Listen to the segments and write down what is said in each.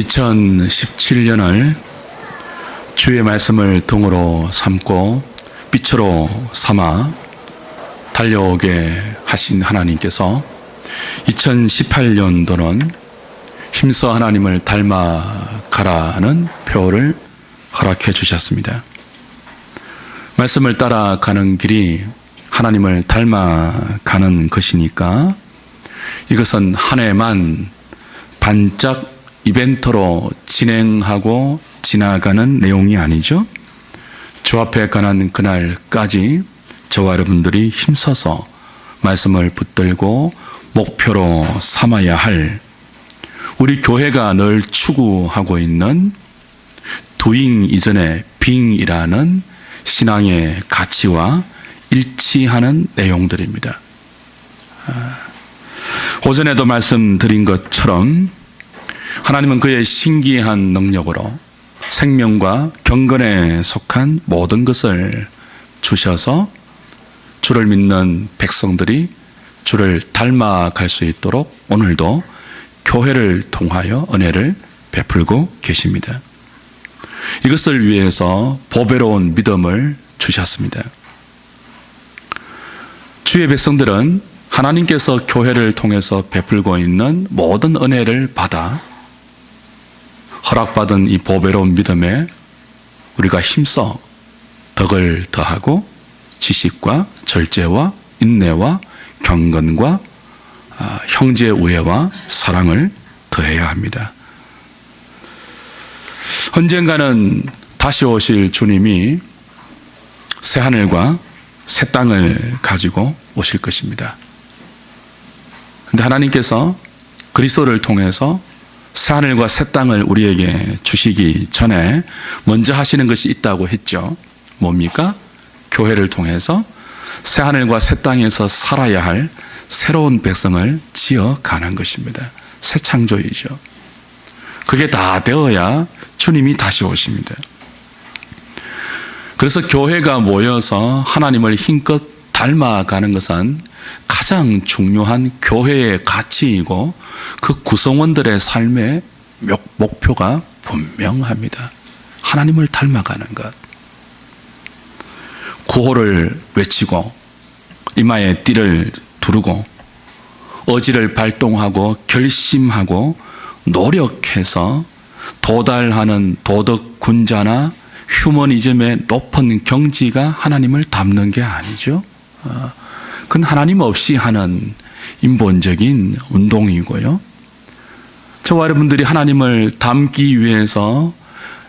2017년을 주의 말씀을 등으로 삼고 빛으로 삼아 달려오게 하신 하나님께서 2018년도는 힘써 하나님을 닮아가라는 표를 허락해 주셨습니다. 말씀을 따라가는 길이 하나님을 닮아가는 것이니까 이것은 한 해만 반짝 이벤트로 진행하고 지나가는 내용이 아니죠. 주 앞에 가는 그날까지 저와 여러분들이 힘써서 말씀을 붙들고 목표로 삼아야 할 우리 교회가 늘 추구하고 있는 doing 이전에 being이라는 신앙의 가치와 일치하는 내용들입니다. 오전에도 말씀드린 것처럼 하나님은 그의 신기한 능력으로 생명과 경건에 속한 모든 것을 주셔서 주를 믿는 백성들이 주를 닮아갈 수 있도록 오늘도 교회를 통하여 은혜를 베풀고 계십니다. 이것을 위해서 보배로운 믿음을 주셨습니다. 주의 백성들은 하나님께서 교회를 통해서 베풀고 있는 모든 은혜를 받아 허락받은 이 보배로운 믿음에 우리가 힘써 덕을 더하고 지식과 절제와 인내와 경건과 형제의 우애와 사랑을 더해야 합니다. 언젠가는 다시 오실 주님이 새하늘과 새 땅을 가지고 오실 것입니다. 그런데 하나님께서 그리스도를 통해서 새하늘과 새 땅을 우리에게 주시기 전에 먼저 하시는 것이 있다고 했죠. 뭡니까? 교회를 통해서 새하늘과 새 땅에서 살아야 할 새로운 백성을 지어가는 것입니다. 새 창조이죠. 그게 다 되어야 주님이 다시 오십니다. 그래서 교회가 모여서 하나님을 힘껏 닮아가는 것은 가장 중요한 교회의 가치이고 그 구성원들의 삶의 목표가 분명합니다. 하나님을 닮아가는 것. 구호를 외치고 이마에 띠를 두르고 의지를 발동하고 결심하고 노력해서 도달하는 도덕 군자나 휴머니즘의 높은 경지가 하나님을 닮는 게 아니죠. 그건 하나님 없이 하는 인본적인 운동이고요. 저와 여러분들이 하나님을 닮기 위해서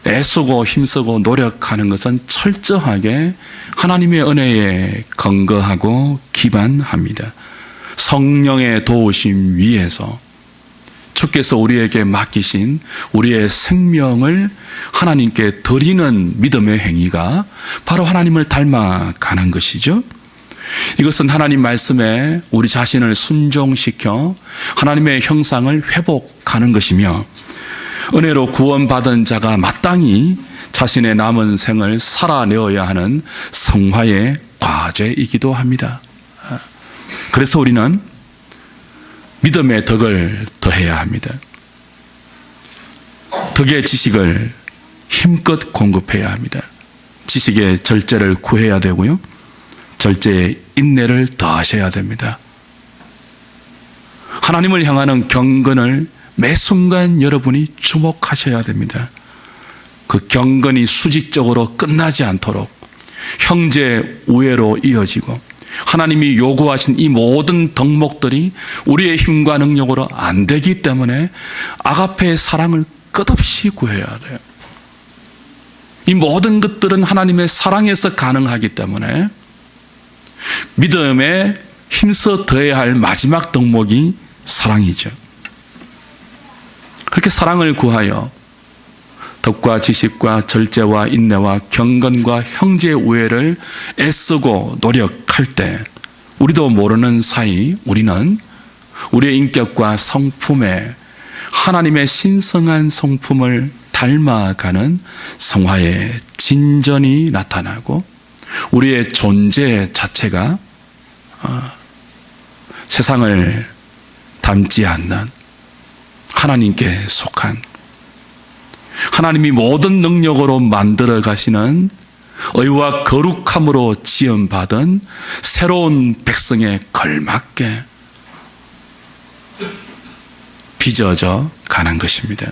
애쓰고 힘쓰고 노력하는 것은 철저하게 하나님의 은혜에 근거하고 기반합니다. 성령의 도우심 위에서 주께서 우리에게 맡기신 우리의 생명을 하나님께 드리는 믿음의 행위가 바로 하나님을 닮아가는 것이죠. 이것은 하나님 말씀에 우리 자신을 순종시켜 하나님의 형상을 회복하는 것이며 은혜로 구원받은 자가 마땅히 자신의 남은 생을 살아내어야 하는 성화의 과제이기도 합니다. 그래서 우리는 믿음의 덕을 더해야 합니다. 덕의 지식을 힘껏 공급해야 합니다. 지식의 절제를 구해야 되고요. 절제의 인내를 더하셔야 됩니다. 하나님을 향하는 경건을 매 순간 여러분이 주목하셔야 됩니다. 그 경건이 수직적으로 끝나지 않도록 형제 우애로 이어지고 하나님이 요구하신 이 모든 덕목들이 우리의 힘과 능력으로 안 되기 때문에 아가페의 사랑을 끝없이 구해야 돼요. 이 모든 것들은 하나님의 사랑에서 가능하기 때문에 믿음에 힘써 더해야 할 마지막 덕목이 사랑이죠. 그렇게 사랑을 구하여 덕과 지식과 절제와 인내와 경건과 형제의 우애를 애쓰고 노력할 때 우리도 모르는 사이 우리는 우리의 인격과 성품에 하나님의 신성한 성품을 닮아가는 성화의 진전이 나타나고 우리의 존재 자체가 세상을 닮지 않는 하나님께 속한 하나님이 모든 능력으로 만들어 가시는 의와 거룩함으로 지음받은 새로운 백성에 걸맞게 빚어져 가는 것입니다.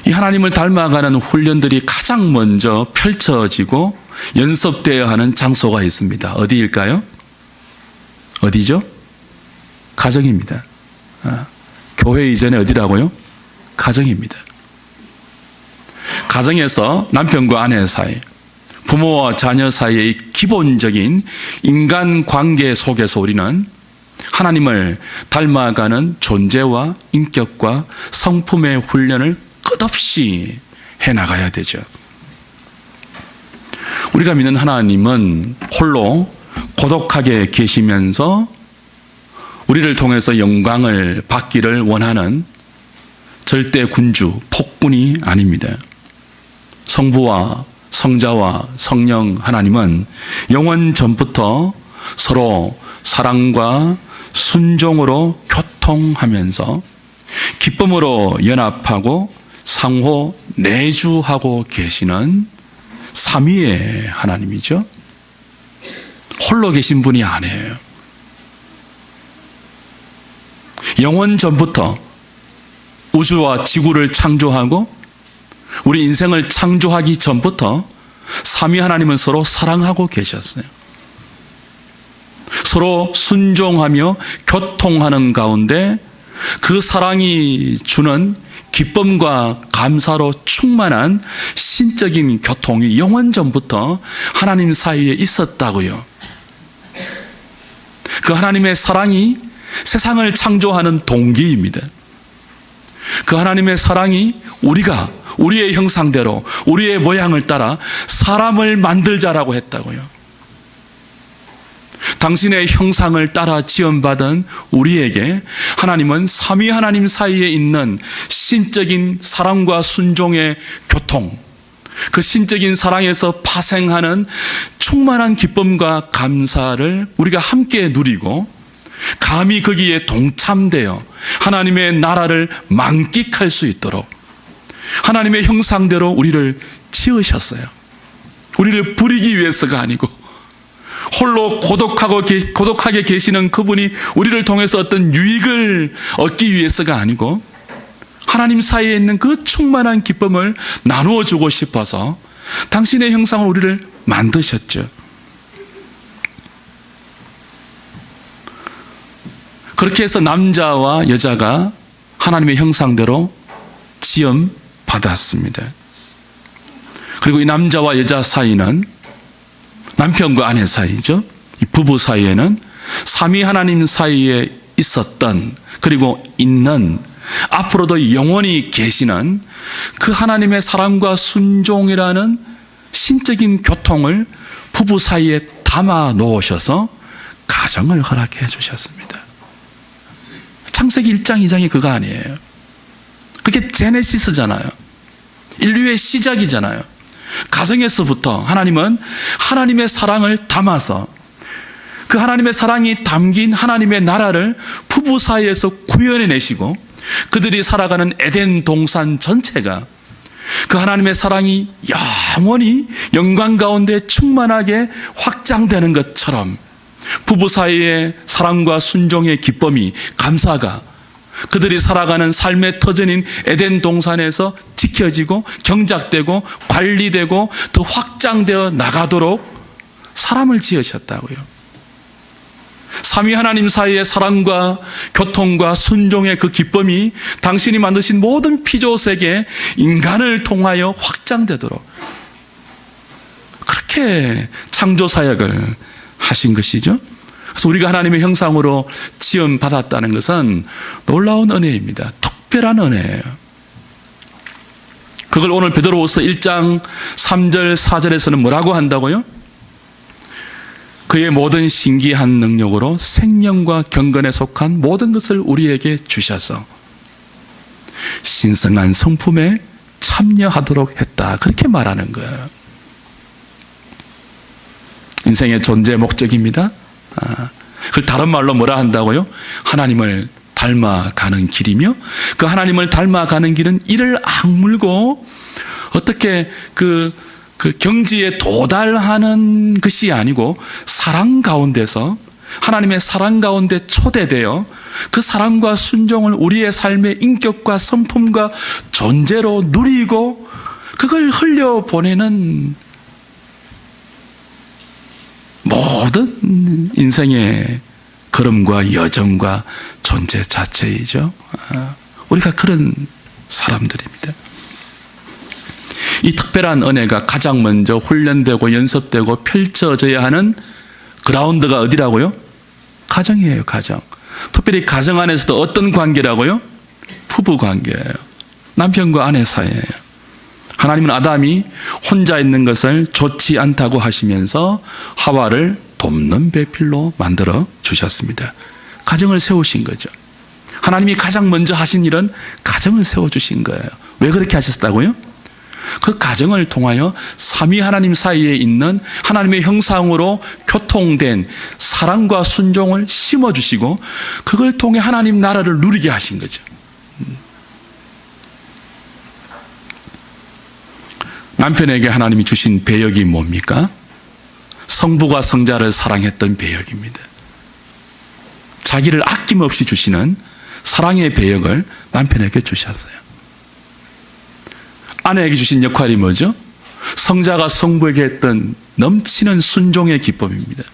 이 하나님을 닮아가는 훈련들이 가장 먼저 펼쳐지고 연습되어야 하는 장소가 있습니다. 어디일까요? 어디죠? 가정입니다. 교회 이전에 어디라고요? 가정입니다. 가정에서 남편과 아내 사이, 부모와 자녀 사이의 기본적인 인간 관계 속에서 우리는 하나님을 닮아가는 존재와 인격과 성품의 훈련을 끝없이 해나가야 되죠. 우리가 믿는 하나님은 홀로 고독하게 계시면서 우리를 통해서 영광을 받기를 원하는 절대 군주, 폭군이 아닙니다. 성부와 성자와 성령 하나님은 영원 전부터 서로 사랑과 순종으로 교통하면서 기쁨으로 연합하고 상호 내주하고 계시는 삼위의 하나님이죠. 홀로 계신 분이 아니에요. 영원 전부터 우주와 지구를 창조하고 우리 인생을 창조하기 전부터 삼위 하나님은 서로 사랑하고 계셨어요. 서로 순종하며 교통하는 가운데 그 사랑이 주는 기쁨과 감사로 충만한 신적인 교통이 영원 전부터 하나님 사이에 있었다고요. 그 하나님의 사랑이 세상을 창조하는 동기입니다. 그 하나님의 사랑이 우리가 우리의 형상대로 우리의 모양을 따라 사람을 만들자라고 했다고요. 당신의 형상을 따라 지음받은 우리에게 하나님은 삼위 하나님 사이에 있는 신적인 사랑과 순종의 교통, 그 신적인 사랑에서 파생하는 충만한 기쁨과 감사를 우리가 함께 누리고 감히 거기에 동참되어 하나님의 나라를 만끽할 수 있도록 하나님의 형상대로 우리를 지으셨어요. 우리를 부리기 위해서가 아니고 홀로 고독하게 계시는 그분이 우리를 통해서 어떤 유익을 얻기 위해서가 아니고 하나님 사이에 있는 그 충만한 기쁨을 나누어 주고 싶어서 당신의 형상으로 우리를 만드셨죠. 그렇게 해서 남자와 여자가 하나님의 형상대로 지음 받았습니다. 그리고 이 남자와 여자 사이는 남편과 아내 사이죠. 이 부부 사이에는 삼위 하나님 사이에 있었던 그리고 있는 앞으로도 영원히 계시는 그 하나님의 사랑과 순종이라는 신적인 교통을 부부 사이에 담아 놓으셔서 가정을 허락해 주셨습니다. 창세기 1장 2장이 그거 아니에요. 그게 제네시스잖아요. 인류의 시작이잖아요. 가정에서부터 하나님은 하나님의 사랑을 담아서 그 하나님의 사랑이 담긴 하나님의 나라를 부부 사이에서 구현해내시고 그들이 살아가는 에덴 동산 전체가 그 하나님의 사랑이 영원히 영광 가운데 충만하게 확장되는 것처럼 부부 사이의 사랑과 순종의 기쁨이 감사가 그들이 살아가는 삶의 터전인 에덴 동산에서 지켜지고 경작되고 관리되고 더 확장되어 나가도록 사람을 지으셨다고요. 삼위 하나님 사이의 사랑과 교통과 순종의 그 기쁨이 당신이 만드신 모든 피조세계 인간을 통하여 확장되도록 그렇게 창조사역을 하신 것이죠. 그래서 우리가 하나님의 형상으로 지음 받았다는 것은 놀라운 은혜입니다. 특별한 은혜예요. 그걸 오늘 베드로후서 1장 3절 4절에서는 뭐라고 한다고요? 그의 모든 신기한 능력으로 생명과 경건에 속한 모든 것을 우리에게 주셔서 신성한 성품에 참여하도록 했다. 그렇게 말하는 거예요. 인생의 존재 목적입니다. 그걸 다른 말로 뭐라 한다고요? 하나님을 닮아가는 길이며, 그 하나님을 닮아가는 길은 이를 악물고 어떻게 그 경지에 도달하는 것이 아니고 사랑 가운데서, 하나님의 사랑 가운데 초대되어 그 사랑과 순종을 우리의 삶의 인격과 성품과 존재로 누리고 그걸 흘려보내는 모든 인생의 걸음과 여정과 존재 자체이죠. 우리가 그런 사람들입니다. 이 특별한 은혜가 가장 먼저 훈련되고 연습되고 펼쳐져야 하는 그라운드가 어디라고요? 가정이에요. 가정. 특별히 가정 안에서도 어떤 관계라고요? 부부 관계예요. 남편과 아내 사이예요. 하나님은 아담이 혼자 있는 것을 좋지 않다고 하시면서 하와를 돕는 배필로 만들어 주셨습니다. 가정을 세우신 거죠. 하나님이 가장 먼저 하신 일은 가정을 세워주신 거예요. 왜 그렇게 하셨다고요? 그 가정을 통하여 삼위 하나님 사이에 있는 하나님의 형상으로 교통된 사랑과 순종을 심어주시고 그걸 통해 하나님 나라를 누리게 하신 거죠. 남편에게 하나님이 주신 배역이 뭡니까? 성부가 성자를 사랑했던 배역입니다. 자기를 아낌없이 주시는 사랑의 배역을 남편에게 주셨어요. 아내에게 주신 역할이 뭐죠? 성자가 성부에게 했던 넘치는 순종의 기법입니다.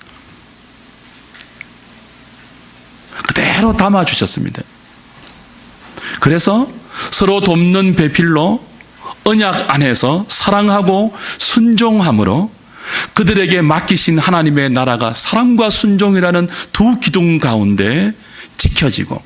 그대로 담아주셨습니다. 그래서 서로 돕는 배필로 언약 안에서 사랑하고 순종함으로 그들에게 맡기신 하나님의 나라가 사랑과 순종이라는 두 기둥 가운데 지켜지고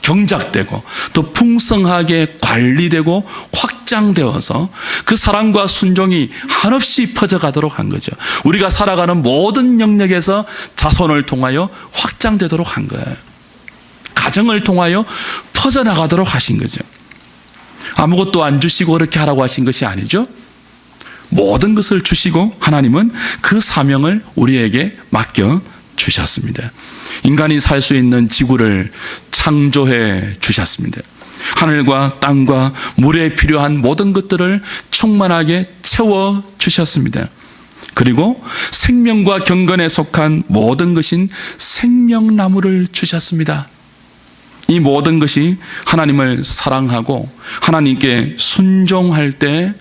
경작되고 또 풍성하게 관리되고 확장되어서 그 사랑과 순종이 한없이 퍼져가도록 한 거죠. 우리가 살아가는 모든 영역에서 자손을 통하여 확장되도록 한 거예요. 가정을 통하여 퍼져나가도록 하신 거죠. 아무것도 안 주시고 그렇게 하라고 하신 것이 아니죠. 모든 것을 주시고 하나님은 그 사명을 우리에게 맡겨 주셨습니다. 인간이 살 수 있는 지구를 창조해 주셨습니다. 하늘과 땅과 물에 필요한 모든 것들을 충만하게 채워 주셨습니다. 그리고 생명과 경건에 속한 모든 것인 생명나무를 주셨습니다. 이 모든 것이 하나님을 사랑하고 하나님께 순종할 때,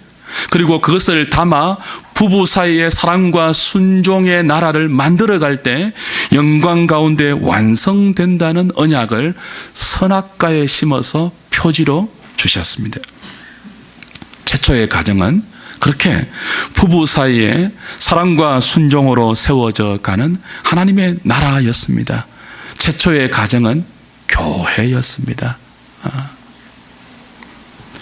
그리고 그것을 담아 부부 사이의 사랑과 순종의 나라를 만들어갈 때 영광 가운데 완성된다는 언약을 선악가에 심어서 표지로 주셨습니다. 최초의 가정은 그렇게 부부 사이에 사랑과 순종으로 세워져 가는 하나님의 나라였습니다. 최초의 가정은 교회였습니다.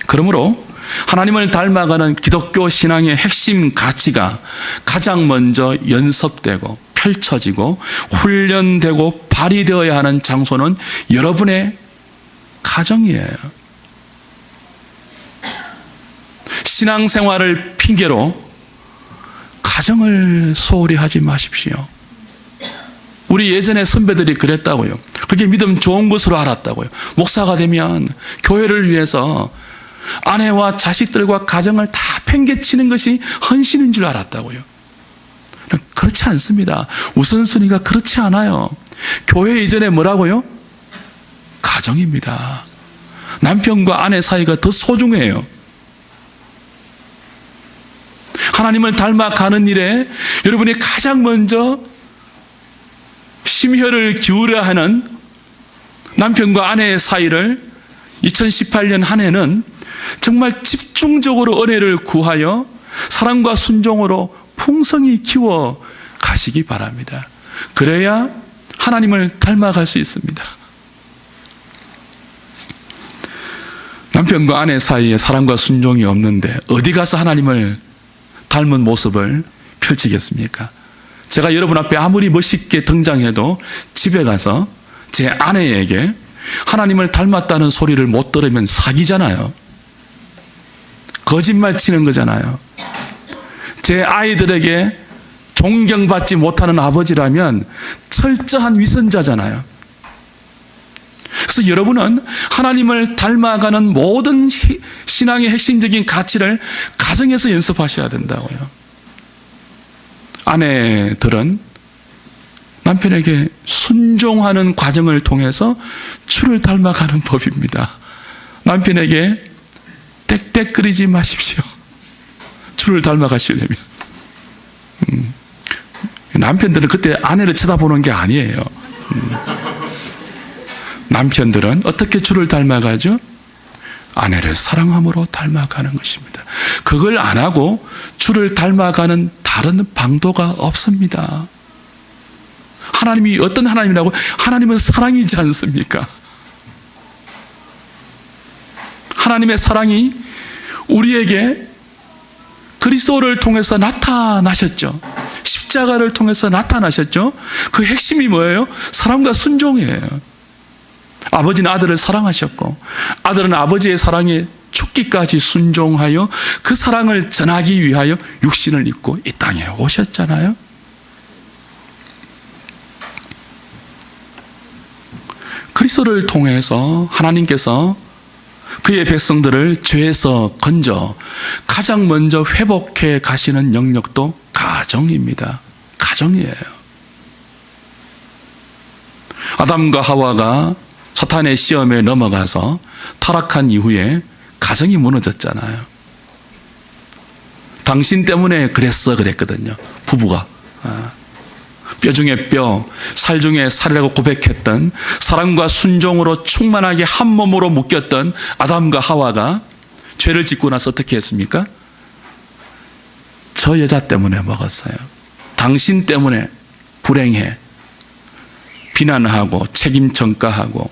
그러므로 하나님을 닮아가는 기독교 신앙의 핵심 가치가 가장 먼저 연습되고 펼쳐지고 훈련되고 발휘되어야 하는 장소는 여러분의 가정이에요. 신앙생활을 핑계로 가정을 소홀히 하지 마십시오. 우리 예전에 선배들이 그랬다고요. 그게 믿음 좋은 것으로 알았다고요. 목사가 되면 교회를 위해서 아내와 자식들과 가정을 다 팽개치는 것이 헌신인 줄 알았다고요. 그렇지 않습니다. 우선순위가 그렇지 않아요. 교회 이전에 뭐라고요? 가정입니다. 남편과 아내 사이가 더 소중해요. 하나님을 닮아가는 일에 여러분이 가장 먼저 심혈을 기울여야 하는 남편과 아내의 사이를 2018년 한 해는 정말 집중적으로 은혜를 구하여 사랑과 순종으로 풍성히 키워 가시기 바랍니다. 그래야 하나님을 닮아갈 수 있습니다. 남편과 아내 사이에 사랑과 순종이 없는데 어디 가서 하나님을 닮은 모습을 펼치겠습니까? 제가 여러분 앞에 아무리 멋있게 등장해도 집에 가서 제 아내에게 하나님을 닮았다는 소리를 못 들으면 사기잖아요. 거짓말 치는 거잖아요. 제 아이들에게 존경받지 못하는 아버지라면 철저한 위선자잖아요. 그래서 여러분은 하나님을 닮아가는 모든 신앙의 핵심적인 가치를 가정에서 연습하셔야 된다고요. 아내들은 남편에게 순종하는 과정을 통해서 주를 닮아가는 법입니다. 남편에게 떽떽거리지 마십시오. 주를 닮아가시려면. 남편들은 그때 아내를 쳐다보는 게 아니에요. 남편들은 어떻게 주를 닮아가죠? 아내를 사랑함으로 닮아가는 것입니다. 그걸 안 하고 주를 닮아가는 다른 방도가 없습니다. 하나님이 어떤 하나님이라고? 하나님은 사랑이지 않습니까? 하나님의 사랑이 우리에게 그리스도를 통해서 나타나셨죠. 십자가를 통해서 나타나셨죠. 그 핵심이 뭐예요? 사랑과 순종이에요. 아버지는 아들을 사랑하셨고 아들은 아버지의 사랑에 죽기까지 순종하여 그 사랑을 전하기 위하여 육신을 입고 이 땅에 오셨잖아요. 그리스도를 통해서 하나님께서 그의 백성들을 죄에서 건져 가장 먼저 회복해 가시는 영역도 가정입니다. 가정이에요. 아담과 하와가 사탄의 시험에 넘어가서 타락한 이후에 가정이 무너졌잖아요. 당신 때문에 그랬거든요. 부부가. 뼈 중에 뼈, 살 중에 살이라고 고백했던, 사랑과 순종으로 충만하게 한 몸으로 묶였던 아담과 하와가 죄를 짓고 나서 어떻게 했습니까? 저 여자 때문에 먹었어요. 당신 때문에 불행해. 비난하고 책임 전가하고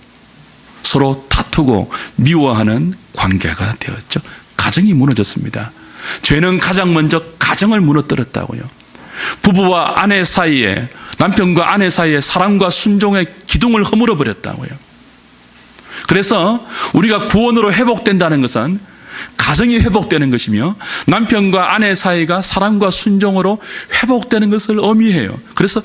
서로 다투고 미워하는 관계가 되었죠. 가정이 무너졌습니다. 죄는 가장 먼저 가정을 무너뜨렸다고요. 부부와 아내 사이에, 남편과 아내 사이에 사랑과 순종의 기둥을 허물어 버렸다고요. 그래서 우리가 구원으로 회복된다는 것은 가정이 회복되는 것이며 남편과 아내 사이가 사랑과 순종으로 회복되는 것을 의미해요. 그래서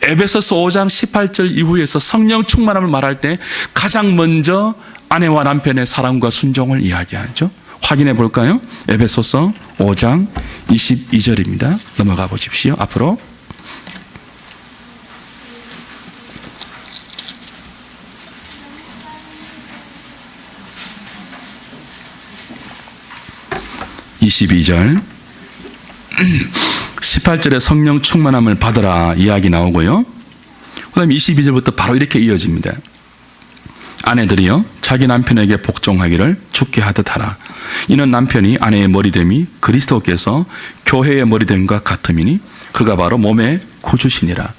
에베소서 5장 18절 이후에서 성령 충만함을 말할 때 가장 먼저 아내와 남편의 사랑과 순종을 이야기하죠. 확인해 볼까요? 에베소서 5장 22절입니다. 넘어가 보십시오. 앞으로. (22절) 18절에 성령 충만함을 받으라 이야기 나오고요. 그 다음에 22절부터 바로 이렇게 이어집니다. 아내들이여 자기 남편에게 복종하기를 주께 하듯 하라. 이는 남편이 아내의 머리됨이 그리스도께서 교회의 머리됨과 같음이니 그가 바로 몸의 구주시니라.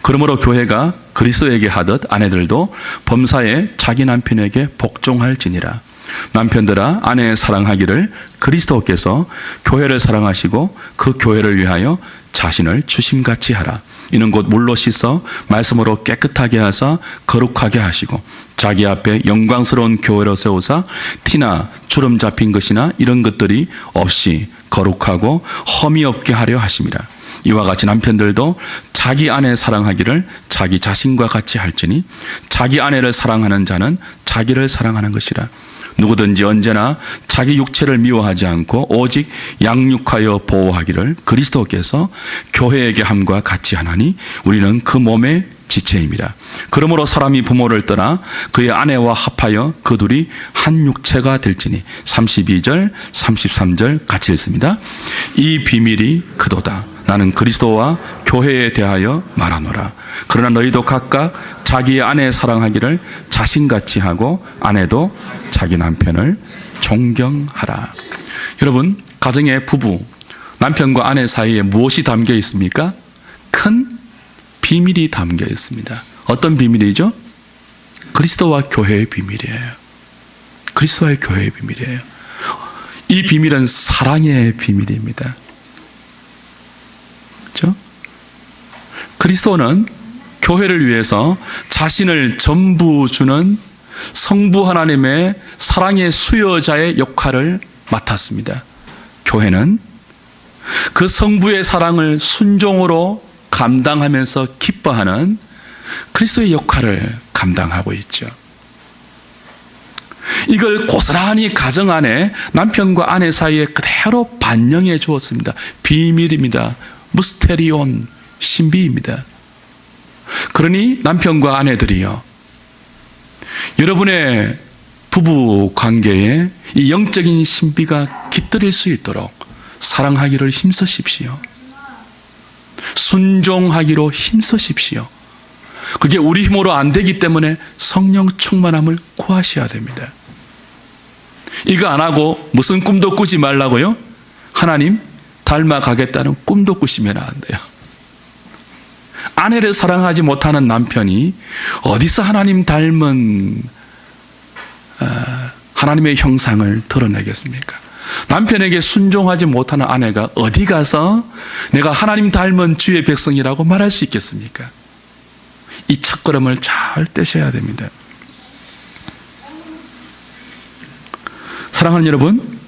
그러므로 교회가 그리스도에게 하듯 아내들도 범사에 자기 남편에게 복종할지니라. 남편들아 아내 사랑하기를 그리스도께서 교회를 사랑하시고 그 교회를 위하여 자신을 주심같이 하라. 이는 곧 물로 씻어 말씀으로 깨끗하게 하사 거룩하게 하시고 자기 앞에 영광스러운 교회로 세우사 티나 주름 잡힌 것이나 이런 것들이 없이 거룩하고 험이 없게 하려 하심이라. 이와 같이 남편들도 자기 아내 사랑하기를 자기 자신과 같이 할지니 자기 아내를 사랑하는 자는 자기를 사랑하는 것이라. 누구든지 언제나 자기 육체를 미워하지 않고 오직 양육하여 보호하기를 그리스도께서 교회에게 함과 같이 하나니 우리는 그 몸의 지체입니다. 그러므로 사람이 부모를 떠나 그의 아내와 합하여 그 둘이 한 육체가 될지니 32절 33절 같이 읽습니다. 이 비밀이 그도다. 나는 그리스도와 교회에 대하여 말하노라. 그러나 너희도 각각 자기의 아내 사랑하기를 자신같이 하고 아내도 자기 남편을 존경하라. 여러분, 가정의 부부, 남편과 아내 사이에 무엇이 담겨 있습니까? 큰 비밀이 담겨 있습니다. 어떤 비밀이죠? 그리스도와 교회의 비밀이에요. 그리스도와의 교회의 비밀이에요. 이 비밀은 사랑의 비밀입니다. 그렇죠? 그리스도는 교회를 위해서 자신을 전부 주는 성부 하나님의 사랑의 수여자의 역할을 맡았습니다. 교회는 그 성부의 사랑을 순종으로 감당하면서 기뻐하는 그리스도의 역할을 감당하고 있죠. 이걸 고스란히 가정 안에 남편과 아내 사이에 그대로 반영해 주었습니다. 비밀입니다. 무스테리온, 신비입니다. 그러니 남편과 아내들이요, 여러분의 부부 관계에 이 영적인 신비가 깃들일 수 있도록 사랑하기를 힘쓰십시오. 순종하기로 힘쓰십시오. 그게 우리 힘으로 안 되기 때문에 성령 충만함을 구하셔야 됩니다. 이거 안 하고 무슨 꿈도 꾸지 말라고요? 하나님 닮아가겠다는 꿈도 꾸시면 안 돼요. 아내를 사랑하지 못하는 남편이 어디서 하나님 닮은 하나님의 형상을 드러내겠습니까? 남편에게 순종하지 못하는 아내가 어디 가서 내가 하나님 닮은 주의 백성이라고 말할 수 있겠습니까? 이 첫걸음을 잘 떼셔야 됩니다. 사랑하는 여러분,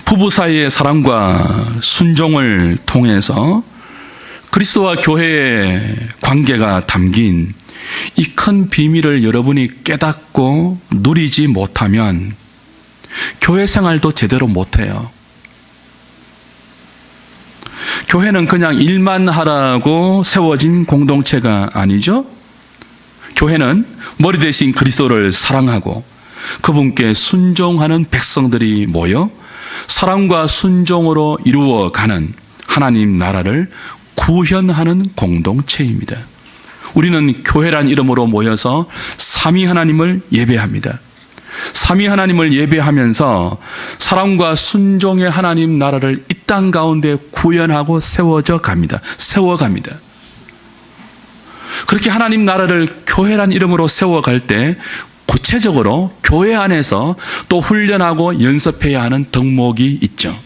부부 사이의 사랑과 순종을 통해서 그리스도와 교회의 관계가 담긴 이 큰 비밀을 여러분이 깨닫고 누리지 못하면 교회 생활도 제대로 못해요. 교회는 그냥 일만 하라고 세워진 공동체가 아니죠. 교회는 머리 대신 그리스도를 사랑하고 그분께 순종하는 백성들이 모여 사랑과 순종으로 이루어가는 하나님 나라를 구현하는 공동체입니다. 우리는 교회란 이름으로 모여서 삼위 하나님을 예배합니다. 삼위 하나님을 예배하면서 사랑과 순종의 하나님 나라를 이 땅 가운데 구현하고 세워갑니다. 그렇게 하나님 나라를 교회란 이름으로 세워갈 때 구체적으로 교회 안에서 또 훈련하고 연습해야 하는 덕목이 있죠.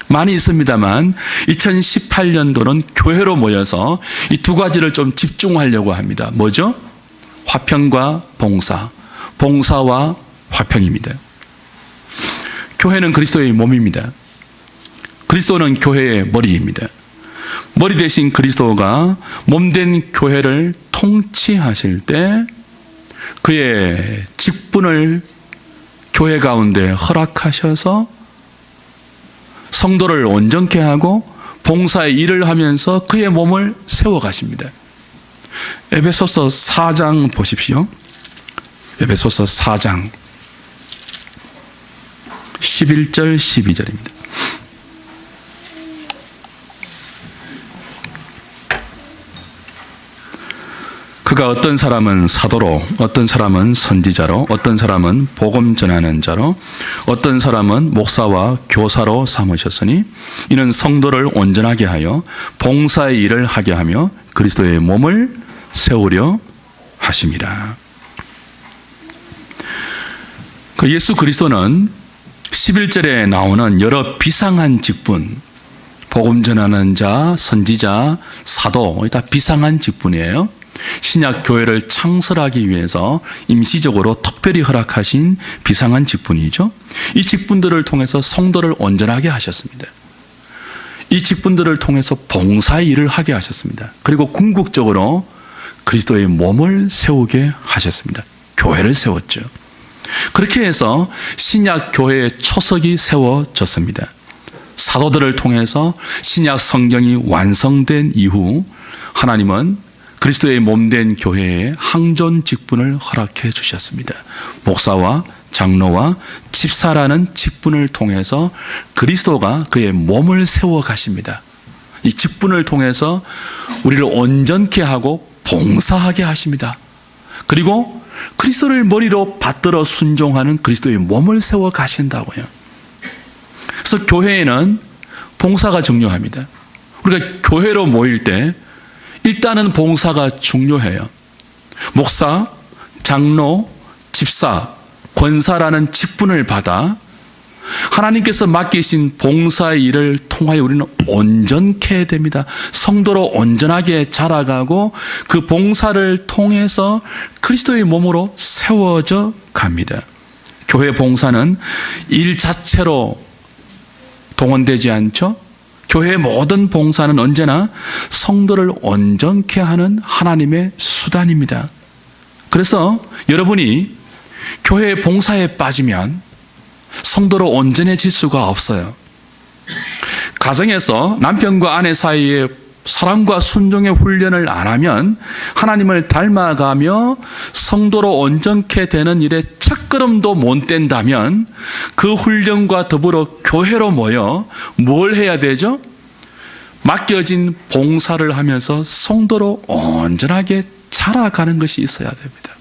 많이 있습니다만 2018년도는 교회로 모여서 이 두 가지를 좀 집중하려고 합니다. 뭐죠? 화평과 봉사, 봉사와 화평입니다. 교회는 그리스도의 몸입니다. 그리스도는 교회의 머리입니다. 머리 대신 그리스도가 몸된 교회를 통치하실 때 그의 직분을 교회 가운데 허락하셔서 성도를 온전케 하고 봉사의 일을 하면서 그의 몸을 세워가십니다. 에베소서 4장 보십시오. 에베소서 4장 11절 12절입니다. 그가 어떤 사람은 사도로, 어떤 사람은 선지자로, 어떤 사람은 복음 전하는 자로, 어떤 사람은 목사와 교사로 삼으셨으니 이는 성도를 온전하게 하여 봉사의 일을 하게 하며 그리스도의 몸을 세우려 하심이라. 그 예수 그리스도는 11절에 나오는 여러 비상한 직분, 복음 전하는 자, 선지자, 사도, 다 비상한 직분이에요. 신약 교회를 창설하기 위해서 임시적으로 특별히 허락하신 비상한 직분이죠. 이 직분들을 통해서 성도를 온전하게 하셨습니다. 이 직분들을 통해서 봉사의 일을 하게 하셨습니다. 그리고 궁극적으로 그리스도의 몸을 세우게 하셨습니다. 교회를 세웠죠. 그렇게 해서 신약 교회의 초석이 세워졌습니다. 사도들을 통해서 신약 성경이 완성된 이후 하나님은 그리스도의 몸된 교회에 항존 직분을 허락해 주셨습니다. 목사와 장로와 집사라는 직분을 통해서 그리스도가 그의 몸을 세워 가십니다. 이 직분을 통해서 우리를 온전케 하고 봉사하게 하십니다. 그리고 그리스도를 머리로 받들어 순종하는 그리스도의 몸을 세워 가신다고요. 그래서 교회에는 봉사가 중요합니다. 우리가 교회로 모일 때 일단은 봉사가 중요해요. 목사, 장로, 집사, 권사라는 직분을 받아 하나님께서 맡기신 봉사의 일을 통하여 우리는 온전케 됩니다. 성도로 온전하게 자라가고 그 봉사를 통해서 그리스도의 몸으로 세워져 갑니다. 교회 봉사는 일 자체로 동원되지 않죠. 교회의 모든 봉사는 언제나 성도를 온전케 하는 하나님의 수단입니다. 그래서 여러분이 교회 봉사에 빠지면 성도로 온전해질 수가 없어요. 가정에서 남편과 아내 사이에 사랑과 순종의 훈련을 안 하면 하나님을 닮아가며 성도로 온전케 되는 일에 첫걸음도 못 뗀다면 그 훈련과 더불어 교회로 모여 뭘 해야 되죠? 맡겨진 봉사를 하면서 성도로 온전하게 자라가는 것이 있어야 됩니다.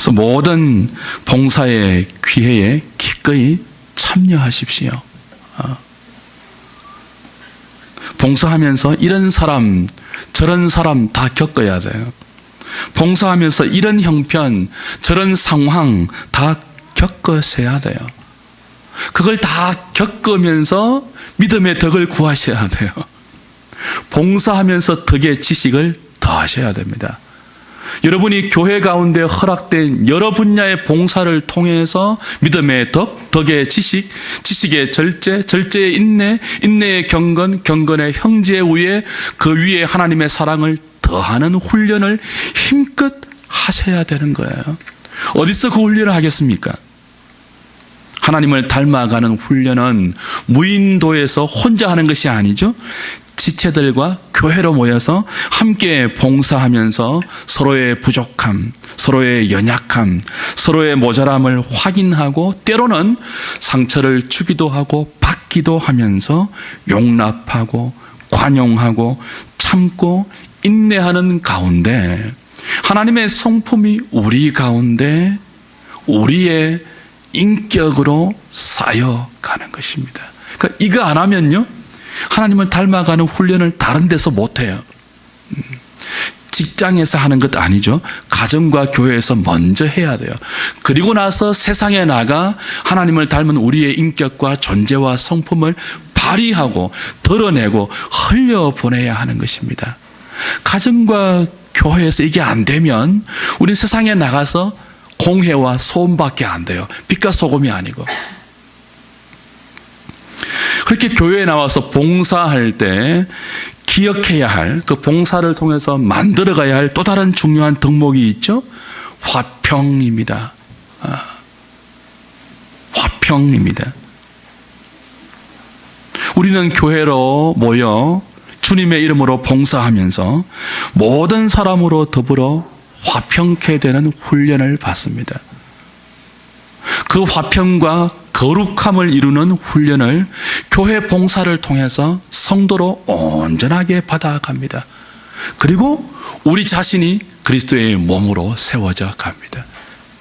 그래서 모든 봉사의 기회에 기꺼이 참여하십시오. 봉사하면서 이런 사람 저런 사람 다 겪어야 돼요. 봉사하면서 이런 형편 저런 상황 다 겪으셔야 돼요. 그걸 다 겪으면서 믿음의 덕을 구하셔야 돼요. 봉사하면서 덕의 지식을 더하셔야 됩니다. 여러분이 교회 가운데 허락된 여러 분야의 봉사를 통해서 믿음의 덕, 덕의 지식, 지식의 절제, 절제의 인내, 인내의 경건, 경건의 형제의 우애, 그 위에 하나님의 사랑을 더하는 훈련을 힘껏 하셔야 되는 거예요. 어디서 그 훈련을 하겠습니까? 하나님을 닮아가는 훈련은 무인도에서 혼자 하는 것이 아니죠. 지체들과 교회로 모여서 함께 봉사하면서 서로의 부족함, 서로의 연약함, 서로의 모자람을 확인하고 때로는 상처를 주기도 하고 받기도 하면서 용납하고 관용하고 참고 인내하는 가운데 하나님의 성품이 우리 가운데 우리의 인격으로 쌓여가는 것입니다. 그러니까 이거 안 하면요, 하나님을 닮아가는 훈련을 다른 데서 못해요. 직장에서 하는 것 아니죠. 가정과 교회에서 먼저 해야 돼요. 그리고 나서 세상에 나가 하나님을 닮은 우리의 인격과 존재와 성품을 발휘하고 드러내고 흘려보내야 하는 것입니다. 가정과 교회에서 이게 안 되면 우리 세상에 나가서 공회와 소음밖에 안 돼요. 빛과 소금이 아니고. 그렇게 교회에 나와서 봉사할 때 기억해야 할, 그 봉사를 통해서 만들어가야 할 또 다른 중요한 덕목이 있죠. 화평입니다. 화평입니다. 우리는 교회로 모여 주님의 이름으로 봉사하면서 모든 사람으로 더불어 화평케 되는 훈련을 받습니다. 그 화평과 거룩함을 이루는 훈련을 교회 봉사를 통해서 성도로 온전하게 받아갑니다. 그리고 우리 자신이 그리스도의 몸으로 세워져 갑니다.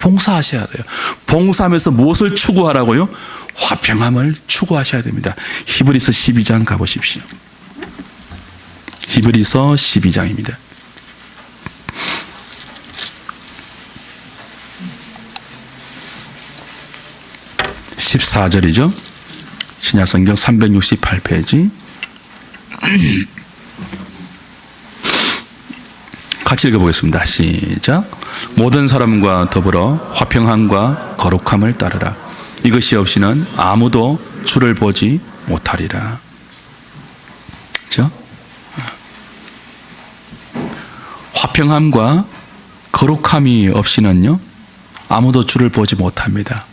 봉사하셔야 돼요. 봉사하면서 무엇을 추구하라고요? 화평함을 추구하셔야 됩니다. 히브리서 12장 가보십시오. 히브리서 12장입니다. 14절이죠. 신약성경 368페이지. 같이 읽어보겠습니다. 시작. 모든 사람과 더불어 화평함과 거룩함을 따르라. 이것이 없이는 아무도 주를 보지 못하리라. 그렇죠? 화평함과 거룩함이 없이는요, 아무도 주를 보지 못합니다.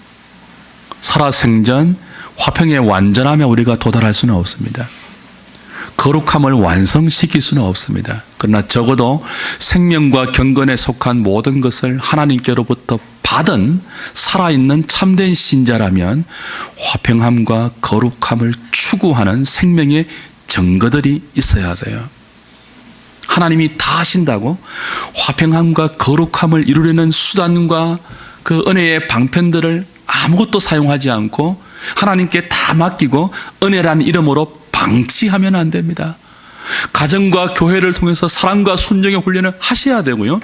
살아생전 화평의 완전함에 우리가 도달할 수는 없습니다. 거룩함을 완성시킬 수는 없습니다. 그러나 적어도 생명과 경건에 속한 모든 것을 하나님께로부터 받은 살아있는 참된 신자라면 화평함과 거룩함을 추구하는 생명의 증거들이 있어야 돼요. 하나님이 다 하신다고 화평함과 거룩함을 이루려는 수단과 그 은혜의 방편들을 아무것도 사용하지 않고 하나님께 다 맡기고 은혜라는 이름으로 방치하면 안 됩니다. 가정과 교회를 통해서 사랑과 순종의 훈련을 하셔야 되고요.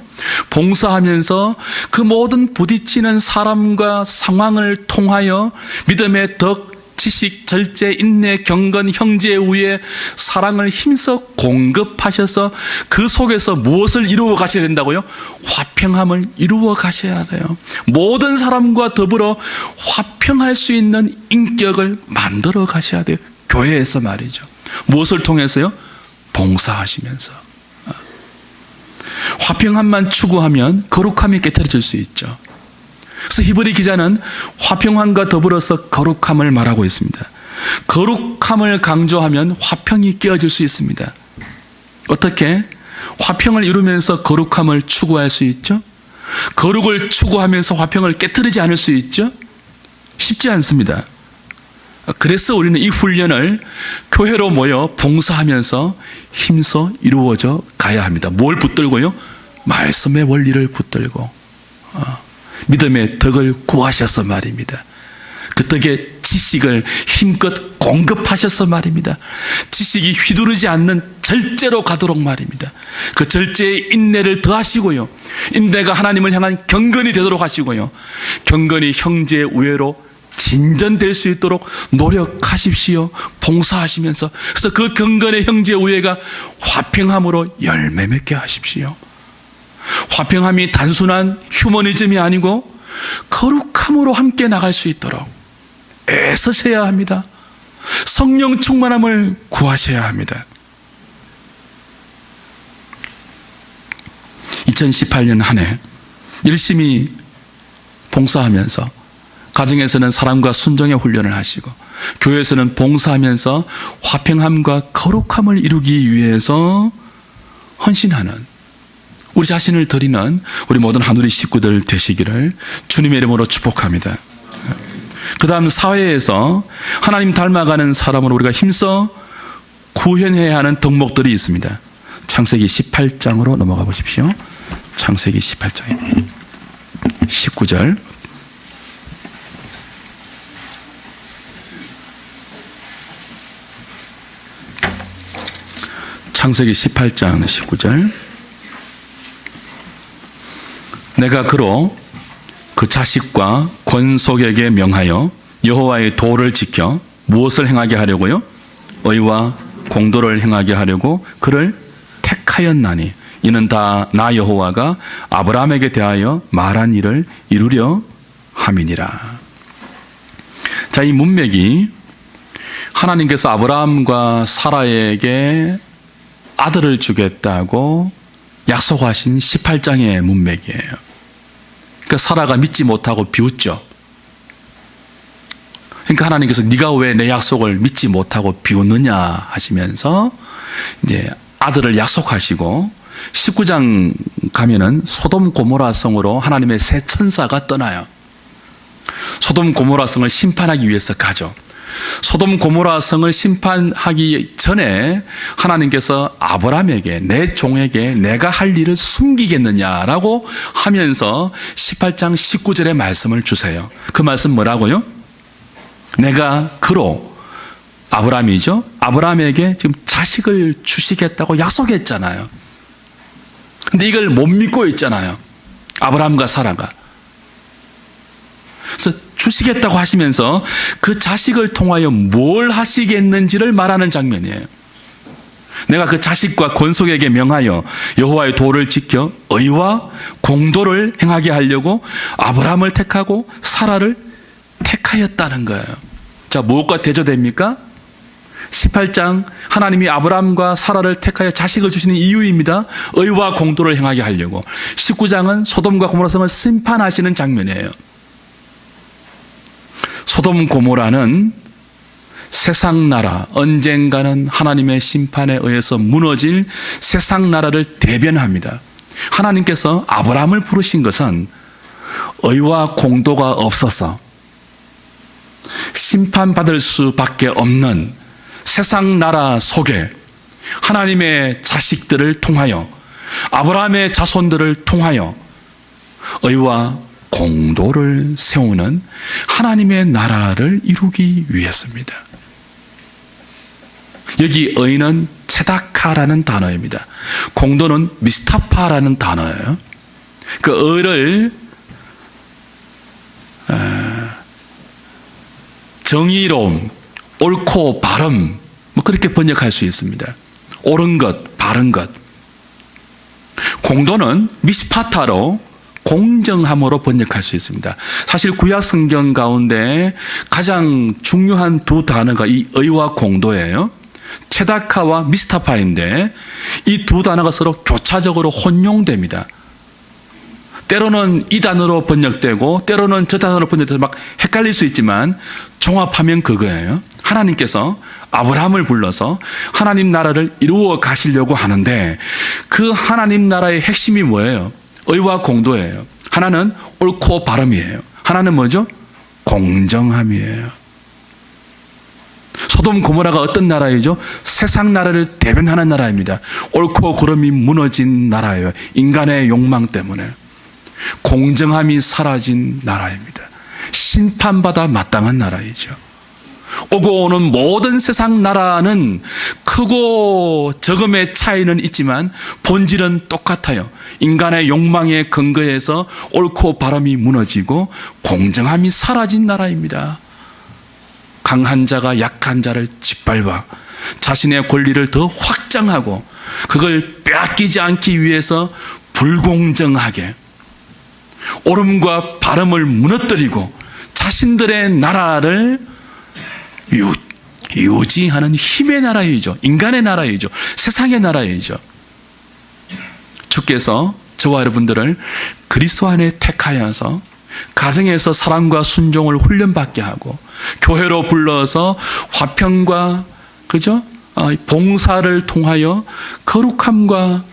봉사하면서 그 모든 부딪히는 사람과 상황을 통하여 믿음의 덕, 지식, 절제, 인내, 경건, 형제의 우애, 사랑을 힘써 공급하셔서 그 속에서 무엇을 이루어 가셔야 된다고요? 화평함을 이루어 가셔야 돼요. 모든 사람과 더불어 화평할 수 있는 인격을 만들어 가셔야 돼요. 교회에서 말이죠. 무엇을 통해서요? 봉사하시면서. 화평함만 추구하면 거룩함이 깨트려질 수 있죠. 그래서 히브리 기자는 화평함과 더불어서 거룩함을 말하고 있습니다. 거룩함을 강조하면 화평이 깨어질 수 있습니다. 어떻게? 화평을 이루면서 거룩함을 추구할 수 있죠? 거룩을 추구하면서 화평을 깨트리지 않을 수 있죠? 쉽지 않습니다. 그래서 우리는 이 훈련을 교회로 모여 봉사하면서 힘써 이루어져 가야 합니다. 뭘 붙들고요? 말씀의 원리를 붙들고 믿음의 덕을 구하셔서 말입니다. 그 덕의 지식을 힘껏 공급하셔서 말입니다. 지식이 휘두르지 않는 절제로 가도록 말입니다. 그 절제의 인내를 더하시고요. 인내가 하나님을 향한 경건이 되도록 하시고요. 경건이 형제의 우애로 진전될 수 있도록 노력하십시오. 봉사하시면서. 그래서 그 경건의 형제의 우애가 화평함으로 열매 맺게 하십시오. 화평함이 단순한 휴머니즘이 아니고 거룩함으로 함께 나갈 수 있도록 애쓰셔야 합니다. 성령 충만함을 구하셔야 합니다. 2018년 한 해 열심히 봉사하면서 가정에서는 사랑과 순종의 훈련을 하시고 교회에서는 봉사하면서 화평함과 거룩함을 이루기 위해서 헌신하는 우리 자신을 드리는 우리 모든 한우리 식구들 되시기를 주님의 이름으로 축복합니다. 그 다음 사회에서 하나님 닮아가는 사람으로 우리가 힘써 구현해야 하는 덕목들이 있습니다. 창세기 18장으로 넘어가 보십시오. 창세기 18장 19절. 창세기 18장 19절. 내가 그로 그 자식과 권속에게 명하여 여호와의 도를 지켜 무엇을 행하게 하려고요? 의와 공도를 행하게 하려고 그를 택하였나니 이는 다 나 여호와가 아브라함에게 대하여 말한 일을 이루려 함이니라. 자, 이 문맥이 하나님께서 아브라함과 사라에게 아들을 주겠다고 약속하신 18장의 문맥이에요. 그러니까 사라가 믿지 못하고 비웃죠. 그러니까 하나님께서 네가 왜 내 약속을 믿지 못하고 비웃느냐 하시면서 이제 아들을 약속하시고 19장 가면은 소돔 고모라 성으로 하나님의 새 천사가 떠나요. 소돔 고모라 성을 심판하기 위해서 가죠. 소돔 고모라 성을 심판하기 전에 하나님께서 아브라함에게 내 종에게 내가 할 일을 숨기겠느냐라고 하면서 18장 19절의 말씀을 주세요. 그 말씀 뭐라고요? 내가 그로 아브라함이죠. 아브라함에게 지금 자식을 주시겠다고 약속했잖아요. 근데 이걸 못 믿고 있잖아요. 아브라함과 사라가. 그래서 주시겠다고 하시면서 그 자식을 통하여 뭘 하시겠는지를 말하는 장면이에요. 내가 그 자식과 권속에게 명하여 여호와의 도를 지켜 의와 공도를 행하게 하려고 아브라함을 택하고 사라를 택하였다는 거예요. 자, 무엇과 대조됩니까? 18장 하나님이 아브라함과 사라를 택하여 자식을 주시는 이유입니다. 의와 공도를 행하게 하려고. 19장은 소돔과 고모라 성을 심판하시는 장면이에요. 소돔 고모라는 세상 나라, 언젠가는 하나님의 심판에 의해서 무너질 세상 나라를 대변합니다. 하나님께서 아브라함을 부르신 것은 의와 공도가 없어서 심판받을 수밖에 없는 세상 나라 속에 하나님의 자식들을 통하여 아브라함의 자손들을 통하여 의와 공도를 세우는 하나님의 나라를 이루기 위해서입니다. 여기 의는 체다카라는 단어입니다. 공도는 미스타파라는 단어예요. 그 의를 정의로움, 옳고 바름 뭐 그렇게 번역할 수 있습니다. 옳은 것, 바른 것. 공도는 미스파타로 공정함으로 번역할 수 있습니다. 사실 구약 성경 가운데 가장 중요한 두 단어가 이 의와 공도예요. 체다카와 미스타파인데 이 두 단어가 서로 교차 오차적으로 혼용됩니다. 때로는 이 단어로 번역되고 때로는 저 단어로 번역돼서 막 헷갈릴 수 있지만 종합하면 그거예요. 하나님께서 아브라함을 불러서 하나님 나라를 이루어 가시려고 하는데 그 하나님 나라의 핵심이 뭐예요? 의와 공도예요. 하나는 옳고 바름이에요. 하나는 뭐죠? 공정함이에요. 소돔 고모라가 어떤 나라이죠? 세상 나라를 대변하는 나라입니다. 옳고 그름이 무너진 나라예요. 인간의 욕망 때문에. 공정함이 사라진 나라입니다. 심판받아 마땅한 나라이죠. 오고 오는 모든 세상 나라는 크고 적음의 차이는 있지만 본질은 똑같아요. 인간의 욕망에 근거해서 옳고 바름이 무너지고 공정함이 사라진 나라입니다. 강한 자가 약한 자를 짓밟아 자신의 권리를 더 확장하고 그걸 빼앗기지 않기 위해서 불공정하게 옳음과 바름을 무너뜨리고 자신들의 나라를 유지하는 힘의 나라이죠. 인간의 나라이죠. 세상의 나라이죠. 주께서 저와 여러분들을 그리스도 안에 택하여서 가정에서 사랑과 순종을 훈련받게 하고 교회로 불러서 화평과 그죠? 봉사를 통하여 거룩함과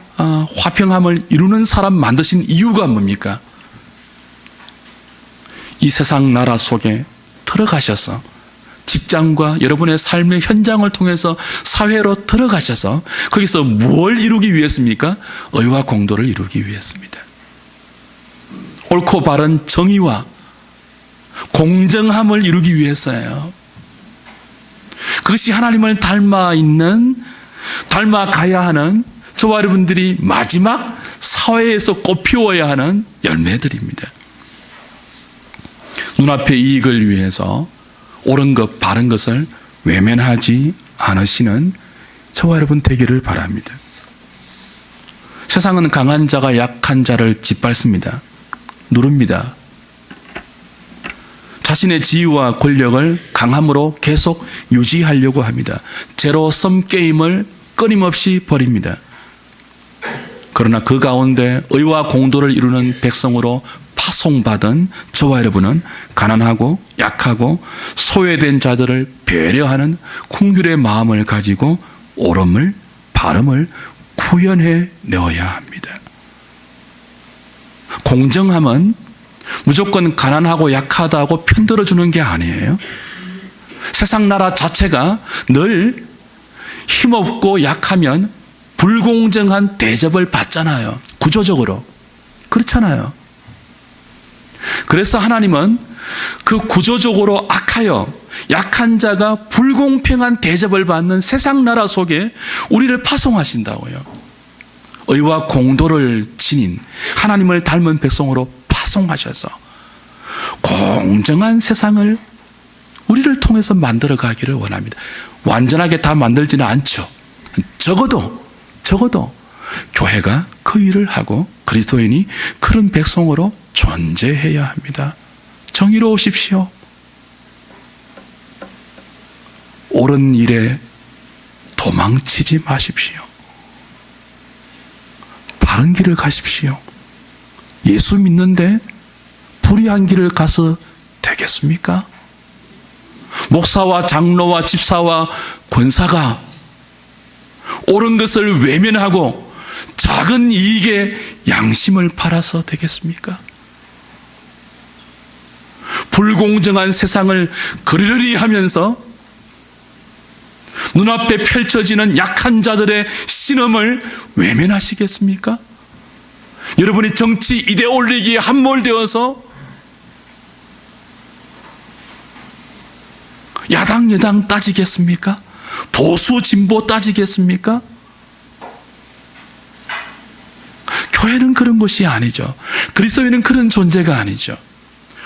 화평함을 이루는 사람 만드신 이유가 뭡니까? 이 세상 나라 속에 들어가셔서 직장과 여러분의 삶의 현장을 통해서 사회로 들어가셔서 거기서 뭘 이루기 위해습니까? 의와 공도를 이루기 위해서입니다. 옳고 바른 정의와 공정함을 이루기 위해서예요. 그것이 하나님을 닮아가야 하는 저와 여러분들이 마지막 사회에서 꽃피워야 하는 열매들입니다. 눈앞의 이익을 위해서 옳은 것, 바른 것을 외면하지 않으시는 저와 여러분 되기를 바랍니다. 세상은 강한 자가 약한 자를 짓밟습니다. 누릅니다. 자신의 지위와 권력을 강함으로 계속 유지하려고 합니다. 제로섬 게임을 끊임없이 벌입니다. 그러나 그 가운데 의와 공도를 이루는 백성으로 파송받은 저와 여러분은 가난하고 약하고 소외된 자들을 배려하는 긍휼의 마음을 가지고 옳음을 바름을 구현해 내어야 합니다. 공정함은 무조건 가난하고 약하다고 편들어주는 게 아니에요. 세상 나라 자체가 늘 힘없고 약하면 불공정한 대접을 받잖아요. 구조적으로. 그렇잖아요. 그래서 하나님은 그 구조적으로 악하여 약한 자가 불공평한 대접을 받는 세상 나라 속에 우리를 파송하신다고요. 의와 공도를 지닌 하나님을 닮은 백성으로 파송하셔서 공정한 세상을 우리를 통해서 만들어 가기를 원합니다. 완전하게 다 만들지는 않죠. 적어도 교회가 그 일을 하고 그리스도인이 그런 백성으로 존재해야 합니다. 정의로우십시오. 옳은 일에 도망치지 마십시오. 바른 길을 가십시오. 예수 믿는데 불의한 길을 가서 되겠습니까? 목사와 장로와 집사와 권사가 옳은 것을 외면하고 작은 이익에 양심을 팔아서 되겠습니까? 불공정한 세상을 그러려니 하면서 눈앞에 펼쳐지는 약한 자들의 신음을 외면하시겠습니까? 여러분이 정치 이데올로기에 함몰되어서 야당 여당 따지겠습니까? 보수 진보 따지겠습니까? 교회는 그런 것이 아니죠. 그리스도인은 그런 존재가 아니죠.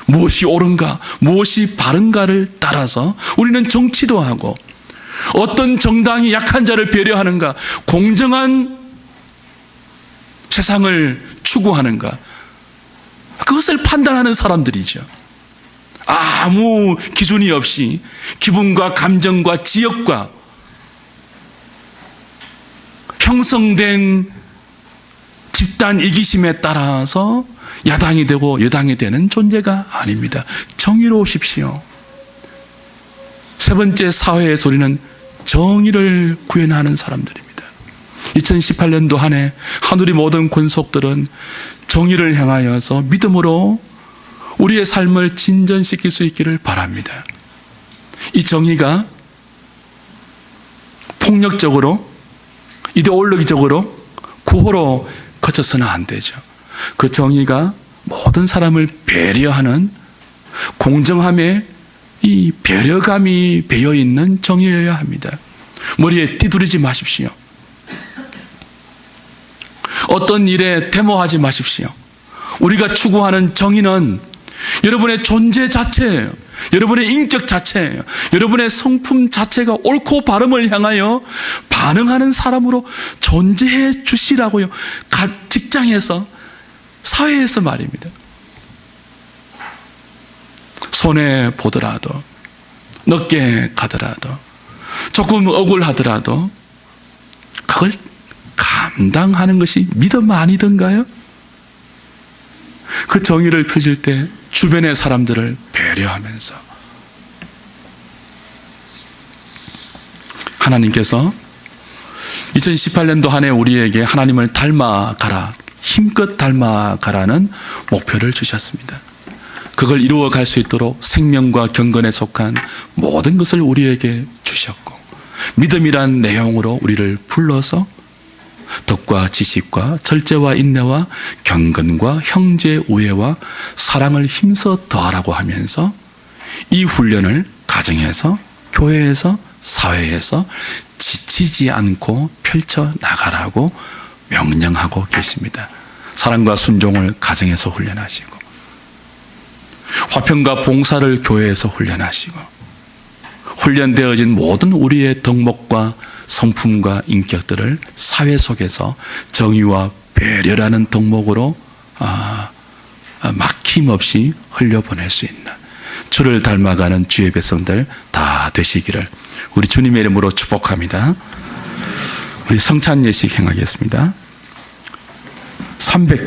무엇이 옳은가, 무엇이 바른가를 따라서 우리는 정치도 하고 어떤 정당이 약한 자를 배려하는가, 공정한 세상을 추구하는가, 그것을 판단하는 사람들이죠. 아무 기준이 없이 기분과 감정과 지역과 형성된 집단 이기심에 따라서 야당이 되고 여당이 되는 존재가 아닙니다. 정의로우십시오. 세 번째 사회에서 우리는 정의를 구현하는 사람들입니다. 2018년도 한 해 하늘의 모든 권속들은 정의를 향하여서 믿음으로 우리의 삶을 진전시킬 수 있기를 바랍니다. 이 정의가 폭력적으로, 이데올로기적으로, 구호로 거쳐서는 안 되죠. 그 정의가 모든 사람을 배려하는 공정함에 이 배려감이 배어있는 정의여야 합니다. 머리에 띠두르지 마십시오. 어떤 일에 데모하지 마십시오. 우리가 추구하는 정의는 여러분의 존재 자체예요. 여러분의 인격 자체예요. 여러분의 성품 자체가 옳고 바름을 향하여 반응하는 사람으로 존재해 주시라고요. 직장에서, 사회에서 말입니다. 손해 보더라도, 늦게 가더라도, 조금 억울하더라도 그걸 감당하는 것이 믿음 아니던가요? 그 정의를 펴질 때 주변의 사람들을 배려하면서 하나님께서 2018년도 한 해 우리에게 하나님을 닮아가라, 힘껏 닮아가라는 목표를 주셨습니다. 그걸 이루어갈 수 있도록 생명과 경건에 속한 모든 것을 우리에게 주셨고, 믿음이란 내용으로 우리를 불러서 덕과 지식과 절제와 인내와 경건과 형제 우애와 사랑을 힘써 더하라고 하면서 이 훈련을 가정에서, 교회에서, 사회에서 지치지 않고 펼쳐 나가라고 명령하고 계십니다. 사랑과 순종을 가정에서 훈련하시고, 화평과 봉사를 교회에서 훈련하시고, 훈련되어진 모든 우리의 덕목과 성품과 인격들을 사회 속에서 정의와 배려라는 덕목으로 막힘없이 흘려보낼 수 있는 주를 닮아가는 주의 백성들 다 되시기를 우리 주님의 이름으로 축복합니다. 우리 성찬 예식 행하겠습니다. 300